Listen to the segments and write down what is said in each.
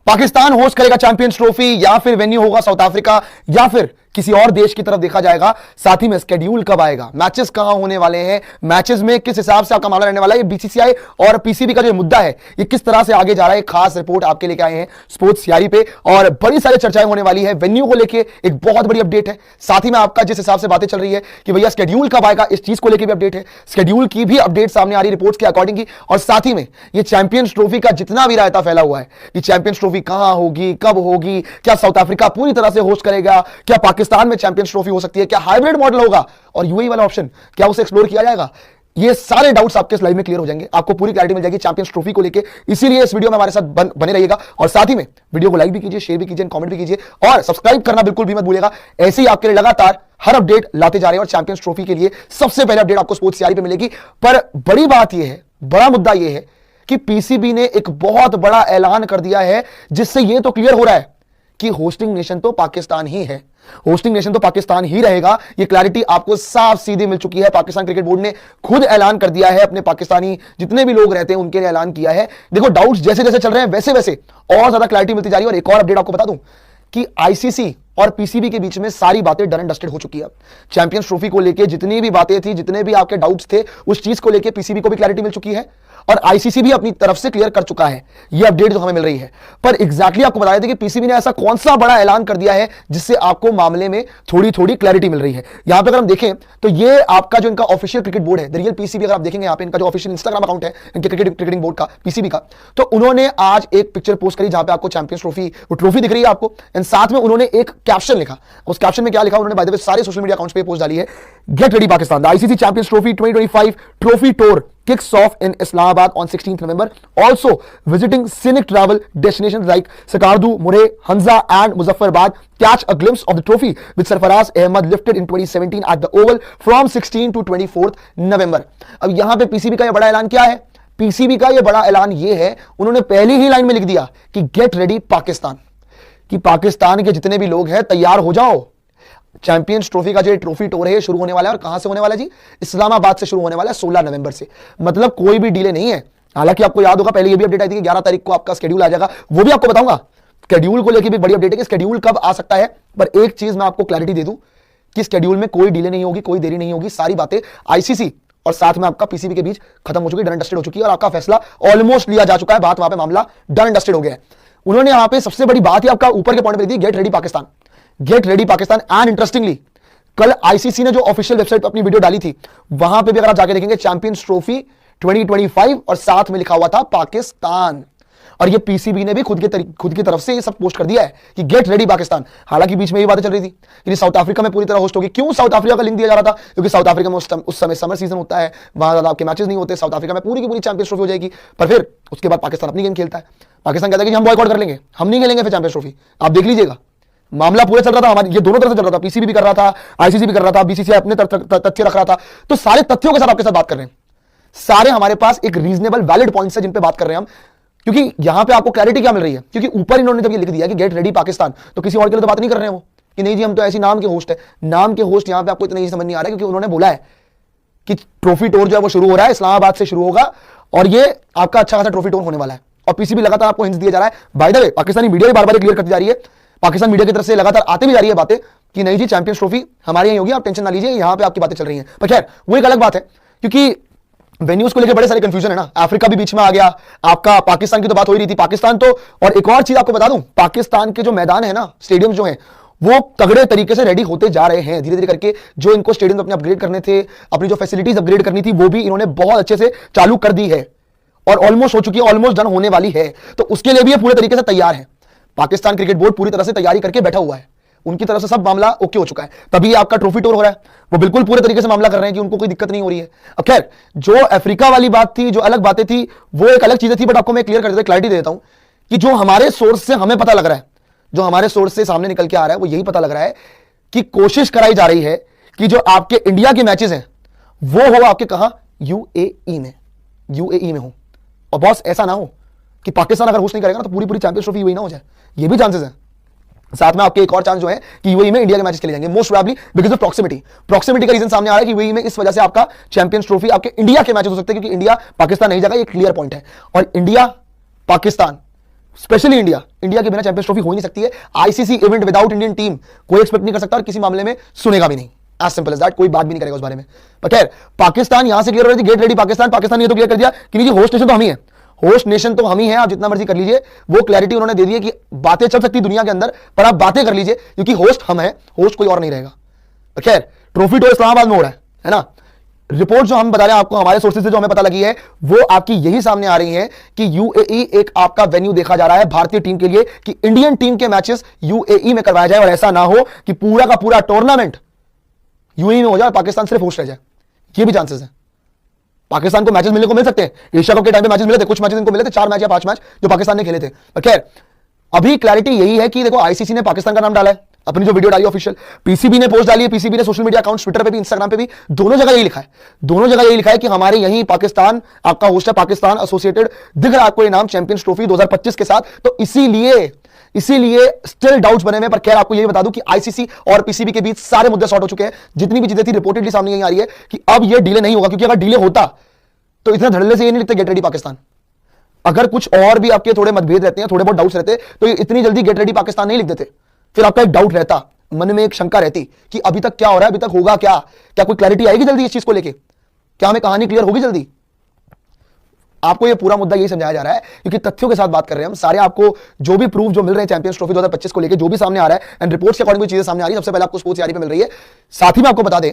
Pakistan host करेगा champions trophy या फिर वेन्यू होगा साउथ अफ्रीका या फिर किसी और देश की तरफ देखा जाएगा। साथ ही में स्केड्यूल कब आएगा, मैचेस कहां होने वाले हैं, मैचेस में किस हिसाब से आपका मामला रहने वाला है, ये बीसीसीआई और पीसीबी का जो मुद्दा है ये किस तरह से आगे जा रहा है, खास रिपोर्ट आपके लेके आए हैं स्पोर्ट्स सीआरई पे और बड़ी सारी चर्चाएं होने वाली है। वेन्यू को लेके एक बहुत बड़ी अपडेट है, साथ ही में आपका जिस हिसाब से बातें चल रही है कि भैया स्केड्यूल कब आएगा, इस चीज को लेकर भी अपडेट है, स्केड्यूल की भी अपडेट सामने आ रही रिपोर्ट्स के अकॉर्डिंग की। और साथ ही में ये चैंपियंस ट्रॉफी का जितना भी रायता फैला हुआ है कि चैंपियंस ट्रॉफी कहां होगी, कब होगी, क्या साउथ अफ्रीका पूरी तरह से होस्ट करेगा, क्या पाकिस्तान में चैंपियंस ट्रॉफी हो सकती है, क्या हाइब्रिड मॉडल होगा और यूएई वाला ऑप्शन क्या उसे एक्सप्लोर किया जाएगा, ये सारे डाउट्स आपके स्लाइड में क्लियर हो जाएंगे, आपको पूरी क्लैरिटी मिल जाएगी चैंपियंस ट्रॉफी को लेके। इसीलिए इस वीडियो में हमारे साथ बने रहिएगा और साथ ही में वीडियो को लाइक भी कीजिए, शेयर भी कीजिए, कमेंट भी कीजिए और सब्सक्राइब करना बिल्कुल भी मत भूलिएगा। ऐसे ही आपके लिए लगातार हर अपडेट लाते जा रहे हैं और चैंपियंस ट्रॉफी के लिए सबसे पहले अपडेट आपको स्पोर्ट्स सीआरई पे मिलेगी। पर बड़ी बात यह है, बड़ा मुद्दा यह है कि पीसीबी ने एक बहुत बड़ा ऐलान कर दिया है जिससे यह तो क्लियर हो रहा है कि होस्टिंग नेशन तो पाकिस्तान ही है, होस्टिंग नेशन तो पाकिस्तान ही रहेगा। ये क्लैरिटी आपको साफ सीधी मिल चुकी है। पाकिस्तान क्रिकेट बोर्ड ने खुद ऐलान कर दिया है, अपने पाकिस्तानी जितने भी लोग रहते हैं उनके लिए ऐलान किया है। देखो डाउट्स जैसे जैसे चल रहे हैं वैसे वैसे और ज्यादा क्लैरिटी मिलती जा रही है। और एक और अपडेट आपको बता दूं कि आईसीसी और पीसीबी के बीच में सारी बातें डन एंड डस्टेड हो चुकी है। चैंपियंस ट्रॉफी को लेके जितनी भी बातें थी, जितने भी आपके डाउट्स थे, उस चीज को लेके पीसीबी को भी क्लैरिटी मिल चुकी है और आईसीसी भी अपनी तरफ से क्लियर कर चुका है। ये अपडेट जो हमें मिल रही है, पर एग्जैक्टली आपको बताया था कि पीसीबी ने ऐसा कौन सा बड़ा ऐलान कर दिया है जिससे आपको मामले में थोड़ी थोड़ी क्लैरिटी मिल रही है। यहां पे अगर हम देखें तो ये आपका जो इनका ऑफिशियल क्रिकेट बोर्ड है, द रियल पीसीबी, अगर आप देखेंगे यहाँ पे इनका जो ऑफिशियल इंस्टाग्राम अकाउंट है इनके क्रिकेटिंग बोर्ड का, पीसीबी का, तो उन्होंने आज एक पिक्चर पोस्ट करी जहां पे आपको चैंपियंस ट्रॉफी, वो ट्रॉफी दिख रही है आपको, एंड साथ में उन्होंने एक कैप्शन लिखा। उस कैप्शन में क्या लिखा उन्होंने, बाय द वे सारे सोशल मीडिया अकाउंट्स पे पोस्ट डाली है, gate ready Pakistan, the ICC champions trophy 2025 trophy tour kicks off in Islamabad on 16th November. Also visiting scenic travel destinations like Sakardu, Murree, Hanza and Muzaffarabad. Catch a glimpse of the trophy which Sarfaraz Ahmed lifted in 2017 at the Oval from 16 to 24th November. अब यहां पे PCB का ये बड़ा ऐलान क्या है? PCB का ये बड़ा ऐलान ये है, उन्होंने पहली ही लाइन में लिख दिया कि गेट रेडी पाकिस्तान, कि पाकिस्तान के जितने भी लोग हैं तैयार हो जाओ। चैंपियंस ट्रॉफी का जो ट्रॉफी टूर है ये शुरू होने वाला है और कहां से होने वाला है जी? इस्लामाबाद से शुरू होने वाला है 16 नवंबर से। मतलब कोई भी डिले नहीं है। हालांकि आपको याद होगा पहले ये भी अपडेट आई थी कि 11 तारीख को आपका शेड्यूल आ जाएगा, वो भी आपको बताऊंगा। शेड्यूल को लेकर भी बड़ी अपडेट है कि शेड्यूल कब आ सकता है, पर एक चीज मैं आपको क्लैरिटी दे दूं कि शेड्यूल में कोई डिले नहीं होगी, कोई देरी नहीं होगी। सारी बातें आईसीसी और साथ में आपका पीसीबी के बीच खत्म हो चुकी है, डन एंड डस्टेड हो चुकी है और आपका फैसला ऑलमोस्ट लिया जा चुका है। बात वहां पे मामला डन एंड डस्टेड हो गया है। उन्होंने यहां पे सबसे बड़ी बात ही आपका ऊपर के पॉइंट पे दी, get ready Pakistan, get ready Pakistan. And interestingly कल आईसीसी ने जो ऑफिशियल वेबसाइट पर अपनी वीडियो डाली थी वहां पे भी अगर आप जाके देखेंगे चैंपियंस ट्रॉफी 2025 और साथ में लिखा हुआ था पाकिस्तान। और ये पीसीबी ने भी खुद की तरफ से ये सब पोस्ट कर दिया है कि गेट रेडी पाकिस्तान। हालांकि बीच में ये बातें चल रही थी कि साउथ अफ्रीका में पूरी तरह होस्ट होगी। क्यों साउथ अफ्रीका का लिंक दिया जा रहा था? क्योंकि साउथ अफ्रीका में उस समय समर सीजन होता है, वहां ज्यादा आपके मैचेस नहीं होते। साउथ अफ्रीका में पूरी की पूरी चैंपियंस ट्रॉफी हो जाएगी, पर फिर उसके बाद पाकिस्तान अपनी गेम खेलता है। पाकिस्तान कहता है कि हम बॉयकॉट कर लेंगे, हम नहीं खेलेंगे फिर चैंपियंस ट्रॉफी। आप देख लीजिएगा मामला पूरा चल रहा था, हमारे ये दोनों तरफ से चल रहा था, पीसीबी भी कर रहा था, आईसीसी भी कर रहा था, बीसीसीआई अपने तथ्य रख रहा था। तो सारे तथ्यों के साथ आपके साथ बात कर रहे हैं, सारे हमारे पास एक रीजनेबल वैलिड पॉइंट्स है जिन पे बात कर रहे हैं हम। क्योंकि यहां पे आपको क्लैरिटी क्या मिल रही है, क्योंकि ऊपर इन्होंने जब ये लिख दिया कि गेट रेडी पाकिस्तान, तो किसी और के लिए तो बात नहीं कर रहे हैं वो कि नहीं जी हम तो ऐसी नाम के होस्ट है। नाम के होस्ट यहां पे आपको इतना ही समझ नहीं आ रहा है, क्योंकि उन्होंने बोला है कि ट्रॉफी टूर जो है वो शुरू हो रहा है, इस्लामाबाद से शुरू होगा और ये आपका अच्छा खासा ट्रॉफी टूर होने वाला है। और पीसीबी लगातार आपको हिंट्स दिया जा रहा है। By the way Pakistani media भी बार बार क्लियर करती जा रही है, पाकिस्तान मीडिया की तरफ से लगातार आते भी जा रही है बातें कि नहीं जी चैंपियंस ट्रॉफी हमारे यहीं होगी, आप टेंशन ना लीजिए, यहां पे आपकी बातें चल रही हैं। पर खैर वो एक अलग बात है, क्योंकि वेन्यूज को लेकर बड़े सारे कंफ्यूजन है ना। अफ्रीका भी बीच में आ गया, आपका पाकिस्तान की तो बात हो ही रही थी, पाकिस्तान तो। और एक और चीज आपको बता दूं, पाकिस्तान के जो मैदान है ना, स्टेडियम जो है वो तगड़े तरीके से रेडी होते जा रहे हैं धीरे धीरे करके। जो इनको स्टेडियम अपने अपग्रेड करने थे, अपनी जो फैसिलिटीज अपग्रेड करनी थी, वो भी इन्होंने बहुत अच्छे से चालू कर दी है और ऑलमोस्ट हो चुकी है, ऑलमोस्ट डन होने वाली है। तो उसके लिए भी ये पूरे तरीके से तैयार है। पाकिस्तान क्रिकेट बोर्ड पूरी तरह से तैयारी करके बैठा हुआ है, उनकी तरफ से सब मामला ओके हो चुका है, तभी आपका ट्रॉफी टूर हो रहा है। वो बिल्कुल पूरे तरीके से मामला कर रहे हैं कि उनको कोई दिक्कत नहीं हो रही है। अब खैर जो अफ्रीका वाली बात थी, जो अलग बातें थी, वो एक अलग चीजें थी, बट आपको मैं क्लियर कर देता हूं, क्लैरिटी देता हूं कि जो हमारे सोर्स से हमें पता लग रहा है, जो हमारे सोर्स से सामने निकल के आ रहा है, वो यही पता लग रहा है कि कोशिश कराई जा रही है कि जो आपके इंडिया के मैचेस हैं वो हो आपके कहां, यूएई में हो। और बॉस ऐसा ना हो कि पाकिस्तान अगर होस्ट नहीं करेगा ना तो पूरी पूरी चैंपियंस ट्रॉफी यूएई ना हो जाए, ये भी चांसेस है। साथ में आपके एक और चांस जो है कि यूएई में इंडिया के मैचेस खेले जाएंगे, most probably because of proximity का रीजन सामने आ रहा है कि यूएई में इस वजह से आपका चैंपियंस ट्रॉफी आपके इंडिया के मैचेस हो सकते हैं, क्योंकि इंडिया पाकिस्तान नहीं जाएगा, ये क्लियर पॉइंट है। और इंडिया पाकिस्तान स्पेशली इंडिया के बिना चैंपियंस ट्रॉफी हो ही नहीं सकती है। ICC event without Indian team कोई एक्सपेक्ट नहीं कर सकता और किसी मामले में सुनेगा भी नहीं। एज सिंपल एज दैट, कोई बात भी नहीं करेगा उस बारे में। पर खैर, पाकिस्तान यहां से क्लियर हो रही थी, गेट रेडी पाकिस्तान ये तो क्लियर कर दिया कि नहीं जी, होस्ट नेशन तो हम ही है, होस्ट नेशन तो हम ही है, आप जितना मर्जी कर लीजिए। वो क्लैरिटी उन्होंने दे दी है कि बातें चल सकती दुनिया के अंदर, पर आप बातें कर लीजिए क्योंकि होस्ट हम है, होस्ट कोई और नहीं रहेगा। पर खैर, ट्रॉफी तो इस्लामाबाद में हो रहा है ना। रिपोर्ट जो हम बता रहे हैं आपको, हमारे सोर्सेज से जो हमें पता लगी है, वो आपकी यही सामने आ रही है कि यूएई एक आपका वेन्यू देखा जा रहा है भारतीय टीम के लिए कि इंडियन टीम के मैचेस यूएई में करवाया जाए और ऐसा ना हो कि पूरा का पूरा टूर्नामेंट यूएई में हो जाए और पाकिस्तान सिर्फ होस्ट रह जाए। ये भी चांसेस है। पाकिस्तान को मैचेस मिलने को मिल सकते हैं, एशिया कप के टाइम पे मैचेस मिले थे, कुछ मैचेस इनको मिले थे, 4 मैच या 5 मैच जो पाकिस्तान ने खेले थे। पर खैर, अभी क्लैरिटी यही है कि देखो, आईसीसी ने पाकिस्तान का नाम डाला है, अपनी जो वीडियो डाली ऑफिशियल, पीसीबी ने पोस्ट डाली है, पीसीबी ने सोशल मीडिया अकाउंट ट्विटर पे भी, इंस्टाग्राम पे भी, दोनों जगह यही लिखा है, दोनों जगह यही लिखा है कि हमारे यही पाकिस्तान आपका होस्ट है, पाकिस्तान एसोसिएटेड दिख रहा है आपको ये नाम चैंपियंस ट्रॉफी 2025 के साथ। तो इसीलिए स्टिल डाउट्स बने हुए। पर खैर, आपको यही बता दूं कि आईसीसी और पीसीबी के बीच सारे मुद्दे सॉर्ट हो चुके हैं। जितनी भी चीजें थी रिपोर्टेडली सामने यही आ रही है कि अब ये डिले नहीं होगा, क्योंकि अगर डिले होता तो इतना धड़ल्ले से ये नहीं लिखते गेट रेडी पाकिस्तान। अगर कुछ और भी आपके थोड़े मतभेद रहते हैं, थोड़े बहुत डाउट्स रहते, तो इतनी जल्दी गेट रेडी पाकिस्तान नहीं लिख देते। फिर आपका एक डाउट रहता, मन में एक शंका रहती कि अभी तक क्या हो रहा है, अभी तक होगा क्या, कोई क्लैरिटी आएगी जल्दी इस चीज को लेके, क्या हमें कहानी क्लियर होगी जल्दी। आपको ये पूरा मुद्दा यही समझाया जा रहा है क्योंकि तथ्यों के साथ बात कर रहे हैं हम सारे। आपको जो भी प्रूफ जो मिल रहे हैं चैंपियंस ट्रॉफी 2025 को लेके, जो भी सामने आ रहा है एंड रिपोर्ट्स के अकॉर्डिंग चीजें सामने आ रही है, सबसे पहले आपको स्पोर्ट्स यारी पे मिल रही है। साथ ही में आपको बता दें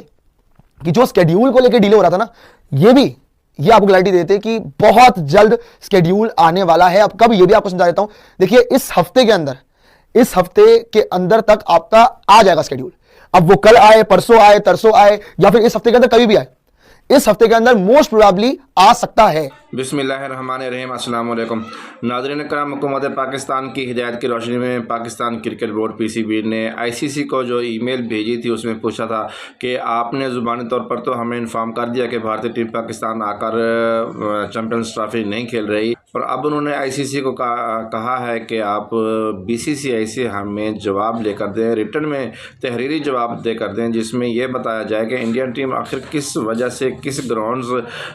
कि जो स्केड्यूल को लेकर डिले हो रहा था ना, ये आपको क्लैरिटी देते कि बहुत जल्द स्केड्यूल आने वाला है। अब कब, ये भी आपको समझा देता हूं। देखिए, इस हफ्ते के अंदर तक आपका आ जाएगा स्केड्यूल। अब वो कल आए, परसों आए, तरसों आए, या फिर इस हफ्ते के अंदर कभी भी आए, इस हफ्ते के अंदर मोस्ट प्रोबेबली आ सकता है। बिस्मिल्लाहिर्रहमानिर्रहीम, अस्सलाम वालेकुम नाज़रीन कराम। हुकूमत पाकिस्तान की हिदायत की रोशनी में पाकिस्तान क्रिकेट बोर्ड पीसीबी ने आईसीसी को जो ईमेल भेजी थी उसमें पूछा था कि आपने ज़ुबानी तौर पर तो हमें इन्फॉर्म कर दिया कि भारतीय टीम पाकिस्तान आकर चैंपियंस ट्रॉफी नहीं खेल रही, और अब उन्होंने आईसीसी को कहा है कि आप बीसीसीआई से हमें जवाब लेकर दें, रिटर्न में तहरीरी जवाब देकर दें, जिसमें यह बताया जाए कि इंडियन टीम आखिर किस वजह से, किस ग्राउंड्स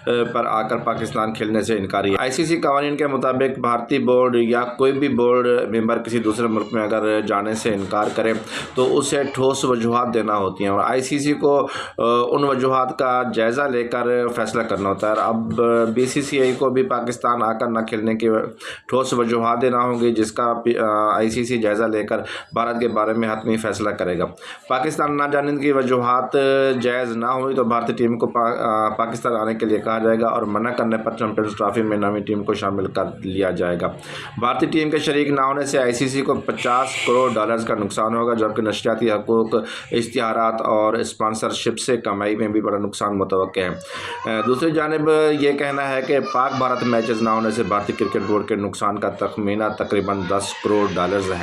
पर आकर पाकिस्तान खेलने से इनकारी है। आईसीसी कवानीन के मुताबिक भारतीय बोर्ड या कोई भी बोर्ड मेंबर किसी दूसरे मुल्क में अगर जाने से इनकार करे तो उसे ठोस वजूहात देना होती हैं और आईसीसी को उन वजूहात का जायज़ा लेकर फैसला करना होता है। अब बीसीसीआई को भी पाकिस्तान आकर न खेलने की ठोस वजूहात देना होंगी, जिसका आईसीसी जायज़ा लेकर भारत के बारे में हतमी फैसला करेगा। पाकिस्तान ना जाने की वजूहात जायज़ ना हुई तो भारतीय टीम को पाकिस्तान आने के लिए कहा जाएगा और मना करने पर चैंपियंस ट्रॉफी में नवी टीम को शामिल कर लिया जाएगा। भारतीय टीम के शरीक ना होने से आईसीसी को $50 करोड़ का नुकसान होगा, जबकि नशरियाती हकूक़, इश्तिहारात और स्पॉन्सरशिप से कमाई में भी बड़ा नुकसान मुतवक्के है। दूसरी जानिब ये कहना है कि पाक भारत मैचेस ना होने से भारतीय क्रिकेट बोर्ड के नुकसान का तखमीना तकरीबन $10 करोड़ है।